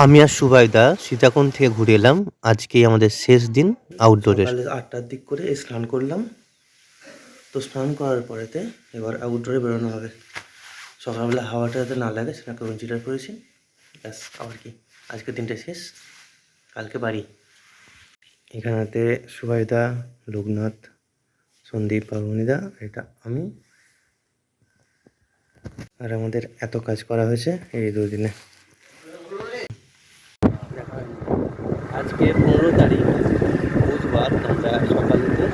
আমি আর সুবাইদা সীতাকুণ্ড থেকে ঘুরে এলাম। আজকেই আমাদের শেষ দিন আউটডোরের। সকালে 8টার দিক করে স্নান করলাম। তো স্নান করার পরেতে এবার আউটডোরে বেরোনো হবে। সকালবেলা হাওয়াটা যাতে না লাগে সেটা কনসিডার করেছি। ব্যাস, আবার কি, আজকের দিনটা শেষ, কালকে বাড়ি। এখানেতে সুবাইদা, লোকনাথ, সন্দীপ, পারমণিদা, এটা আমি। আর আমাদের এত কাজ করা হয়েছে এই দুদিনে। আজকে 15 তারিখ, বুধবার। আমরা সকালেতে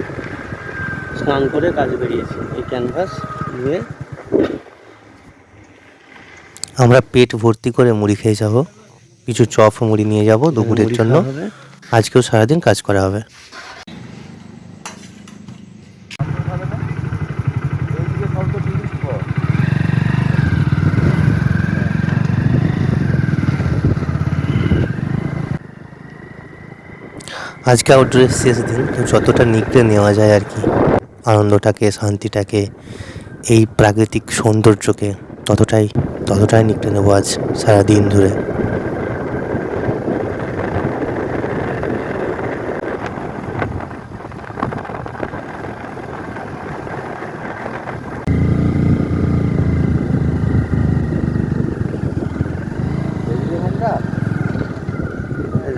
স্নান করে কাজ বেরিয়েছি এই ক্যানভাস নিয়ে। আমরা পেট ভর্তি করে মুড়ি খেয়ে যাব। কিছু চপ মুড়ি নিয়ে যাব দুপুরের জন্য। আজকেও সারাদিন কাজ করা হবে। আজকে আউটডোরের শেষ দিন, যতটা নিকড়ে নেওয়া যায় আর কি, আনন্দটাকে, শান্তিটাকে, এই প্রাকৃতিক সৌন্দর্যকে ততটাই নিকড়ে নেবো আজ সারাদিন ধরে।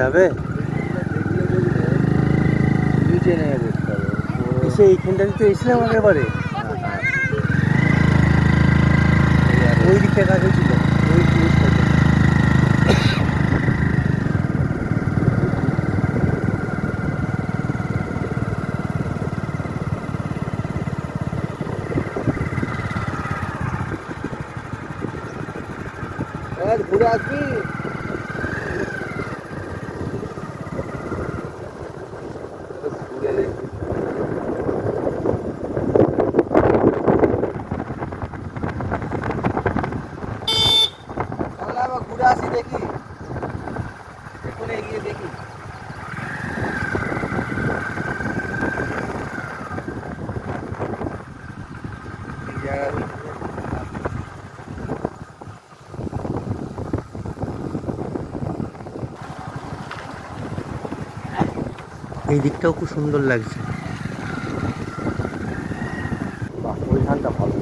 যাবে এসে এইখানটাতে তো এসেছিলাম একেবারে ওই দিকটা কাজ হয়েছিল। ওই ঘুরে আসবি। ঘুরে আসি, দেখি এখন এগিয়ে দেখি। এই দিকটাও খুব সুন্দর লাগছে। ওই ধানটা ভালো।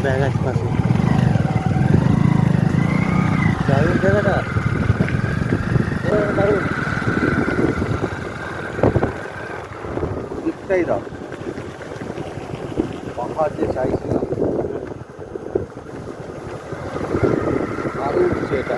ব্যাগ আছে পাশে। দারুণ জায়গাটা, দারুণ। দিকটাই দাও, পাহাড় যে চাইছিলাম আরও উঠছে এটা।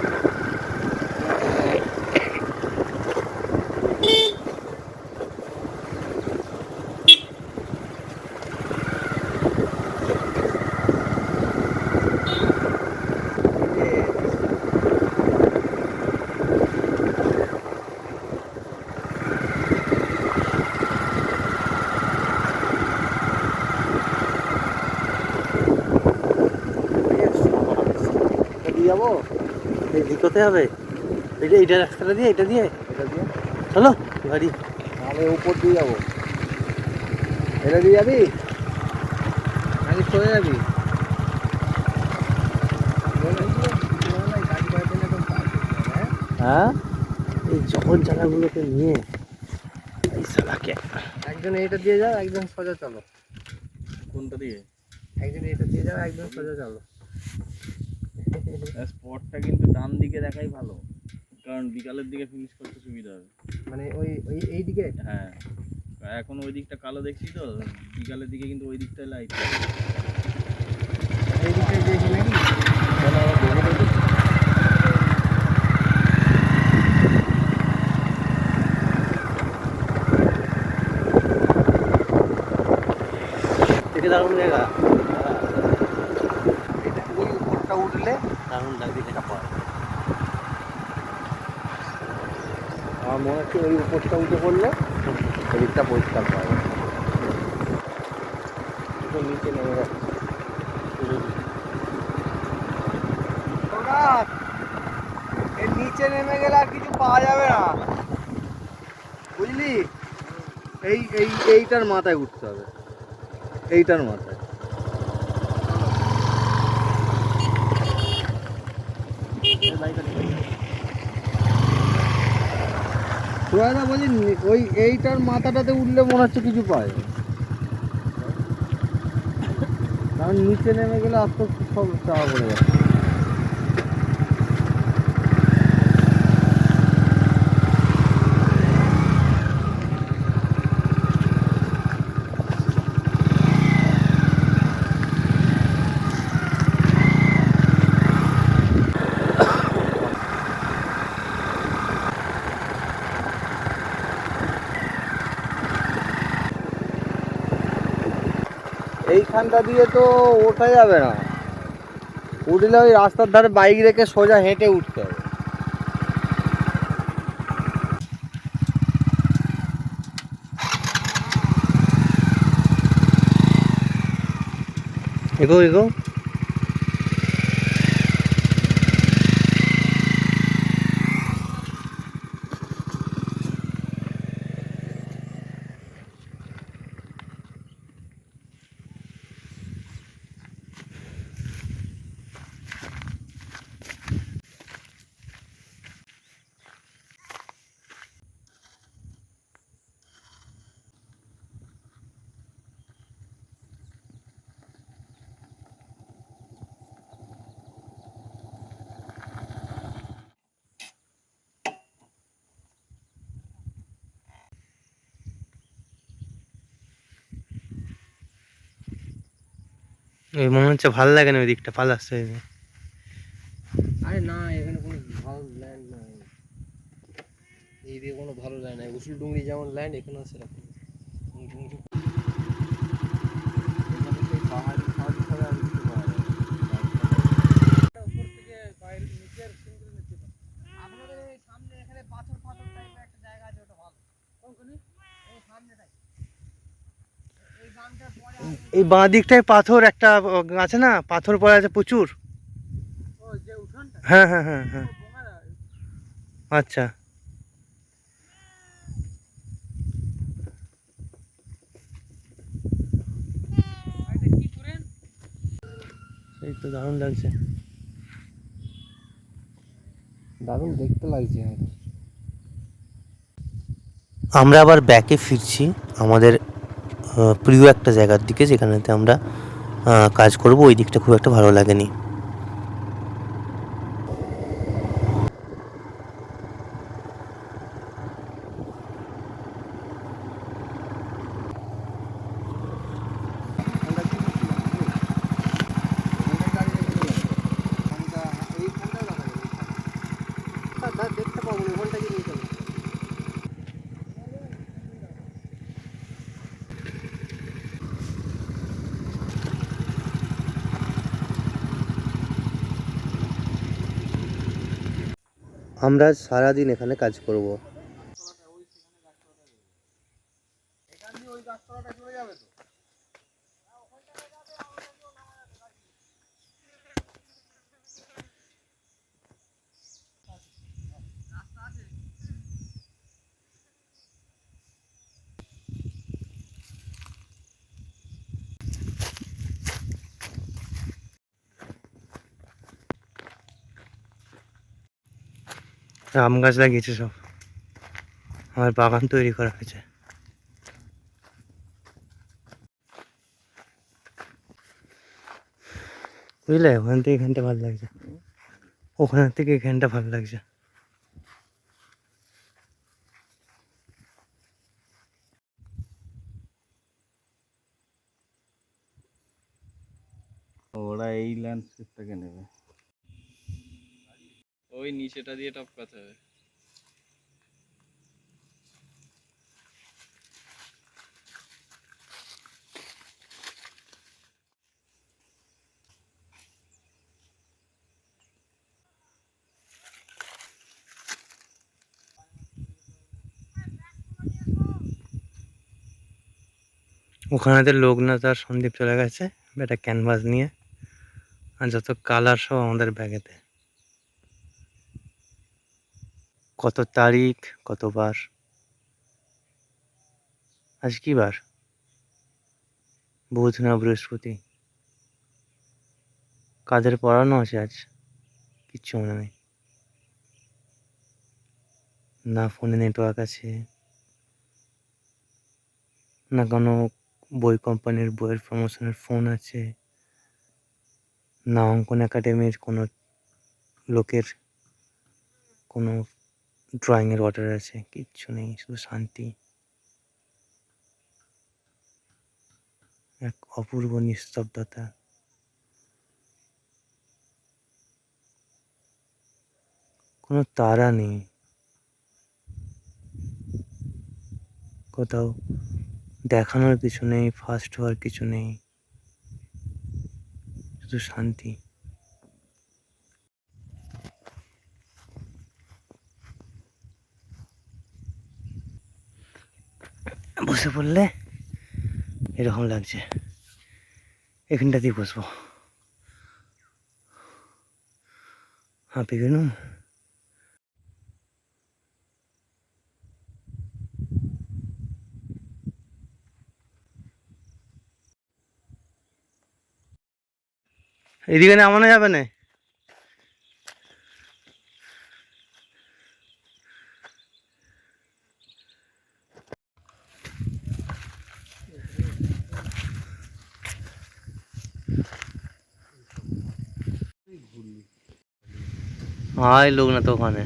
যাবো এই দিকতে হবে, এইটা রাস্তাটা দিয়ে, এটা দিয়ে চলো গাড়ি। তাহলে উপর দিয়ে যাবো। এটা দিয়ে যাবি নাকি চলে যাবি? হ্যাঁ, এই জগৎ জায়গাগুলোকে নিয়ে এই সালাকে একজন এইটা দিয়ে যাও, একজন সোজা চলো। কোনটা দিয়ে? একজন এটা দিয়ে যাও, একজন সোজা চলো। স্পটটা কিন্তু ডান দিকে দেখাই ভালো, কারণ বিকালের দিকে ফিনিশ করতে সুবিধা হবে। মানে ওই ওই এই দিকে। হ্যাঁ, এখন ওই দিকটা কালো দেখছি তো, বিকালের দিকে কিন্তু ওই দিকটায় লাইট। এই দিকটাই দিয়েছি নাকি? থেকে দারুণ জায়গা, ওই উপরটা উঠলে দারুণ লাগবে দেখা পাওয়া। আমার মনে হচ্ছে ওই উপরটা উঠে পড়লে এদিকটা পরিষ্কার পাওয়া যাবে। একদম নিচে নেমে যাচ্ছে। এর নিচে নেমে গেলে আর কিছু পাওয়া যাবে না, বুঝলি? এইটার মাথায় উঠতে হবে, এইটার মাথায়। সুরাদা বলছি ওই এইটার মাথাটাতে উঠলে মনে হচ্ছে কিছু পায়, কারণ নিচে নেমে গেলে আর তো সব চাওয়া পড়ে যাচ্ছে। এইখানটা দিয়ে তো ওঠা যাবে না, উঠলে ওই রাস্তার ধারে বাইক রেখে সোজা হেঁটে উঠতে হবে। এগো এগো। এই মনে হচ্ছে ভালো লাগে না ওই দিকটা পালাচ্ছে। আরে না, এখানে কোনো ভালো ল্যান্ড নাই, এই দিকে কোনো ভালো ল্যান্ড নাই। উসুল ডুংরি যেমন ল্যান্ড, এখানেও সেরকম। এই বাঁ দিকটায় পাথর একটা আছে না, পাথর পড়ে আছে প্রচুর। হ্যাঁ হ্যাঁ হ্যাঁ হ্যাঁ। আচ্ছা। এই তো দারুণ লাগছে। দারুণ দেখতে লাগছে। আমরা আবার ব্যাকে ফিরছি আমাদের প্রিয় একটা জায়গার দিকে, যেখানেতে আমরা কাজ করব। ওই দিকটা খুব একটা ভালো লাগেনি। দেখতে পাবো না, ওখানটা কি নিয়ে যাবো? আমরা সারাদিন এখানে কাজ করব। এখান দিয়ে ওই গাছতলাটা চলে যাবে তো। আম গাছ লাগিয়েছে সব, আমার বাগান তৈরি করা হয়েছে। বুঝলে, ওখান থেকে এখানটা ভালো লাগছে, ওখান থেকে এখানটা ভালো লাগছে। ওরা এই ল্যান্ডস্কেপটাকে নেবে, ওই নিচেটা দিয়ে টপকাতে হবে। ওখানেতে লোকনাথ আর সন্দীপ চলে গেছে একটা ক্যানভাস নিয়ে, আর যত কালার সব আমাদের ব্যাগেতে। কত তারিখ, কতবার, আজ কি বার? বুধ না বৃহস্পতি? কাদের পড়ানো আছে আজ কিচ্ছু মনে নেই। না ফোনে নেটওয়ার্ক আছে, না কোনো বই কোম্পানির বইয়ের প্রমোশনের ফোন আছে, না অঙ্কন একাডেমির কোনো লোকের কোনো ড্রয়িংয়ের অর্ডার আছে, কিচ্ছু নেই, শুধু শান্তি, এক অপূর্ব নিস্তব্ধতা। কোনো তারা নেই, কোথাও দেখানোর কিছু নেই, ফার্স্ট হওয়ার কিছু নেই, শুধু শান্তি। বসে পড়লে এরকম লাগছে, এখানটাতেই বসবো, হাঁপি গেলুম। এদিকে নামানো যাবে না? হাই লোকনাথ ওখানে।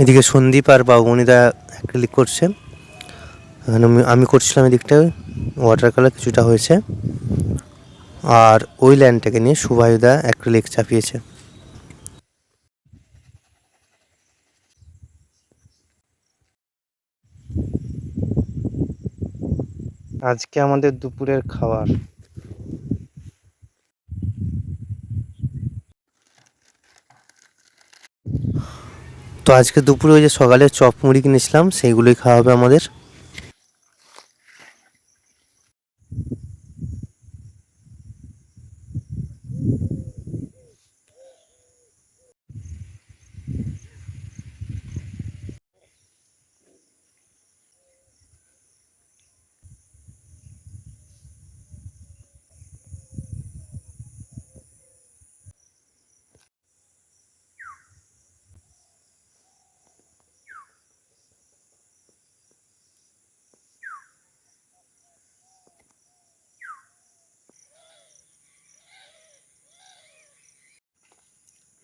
এদিকে সন্দীপ আর বাবুমণিদা অ্যাক্রিলিক করছে, এখানে আমি করছিলাম এদিকটায় ওয়াটার কালার কিছুটা হয়েছে, আর ওই ল্যান্ডটাকে নিয়ে সুভাষদা অ্যাক্রিলিক চাপিয়েছে। আজকে আমাদের দুপুরের খাবার, তো আজকে দুপুরে ওই যে সকালে চপ মুড়ি কিনেছিলাম সেইগুলোই খাওয়া হবে আমাদের।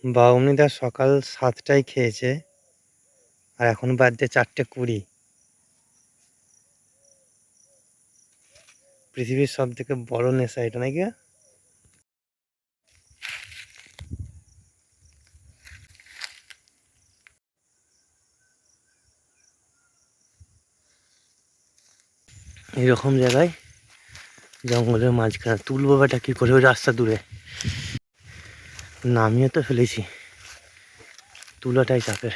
বাবুমণিদা সকাল 7টায় খেয়েছে, আর এখন বাজছে 4:20। পৃথিবীর সব থেকে বড় নেশা এটা নাকি? এইরকম জায়গায় জঙ্গলের মাঝখানে তুলবো বেটা কি করে ওই রাস্তা দূরে, নামিয়ে তো ফেলেছি, তুলাটাই চাপের।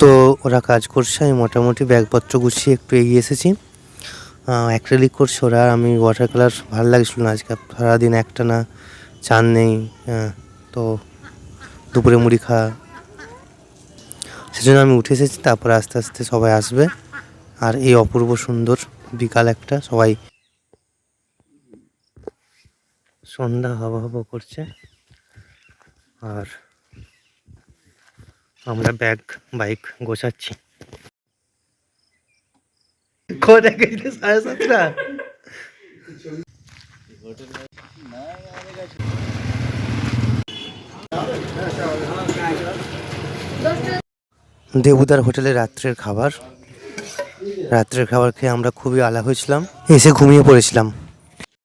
তো ওরা কাজ করছে, আমি মোটামুটি ব্যাগপত্র গুছিয়ে একটু এগিয়ে এসেছি। অ্যাক্রিলিক করছে ওরা, আর আমি ওয়াটার কালার ভালো লাগছিল না আজকে, সারাদিন একটা না চান নেই, তো দুপুরে মুড়ি খাওয়া, সেজন্য আমি উঠে এসেছি। তারপরে আস্তে আস্তে সবাই আসবে, আর এই অপূর্ব সুন্দর বিকাল একটা, সবাই সন্ধ্যা হবা হবা করছে, আর আমরা বাইক গোছাচ্ছি। কোথায় গেছে 7:30? দেবুদার হোটেলে রাত্রের খাবার খেয়ে আমরা খুবই আলা হয়েছিলাম, এসে ঘুমিয়ে পড়েছিলাম।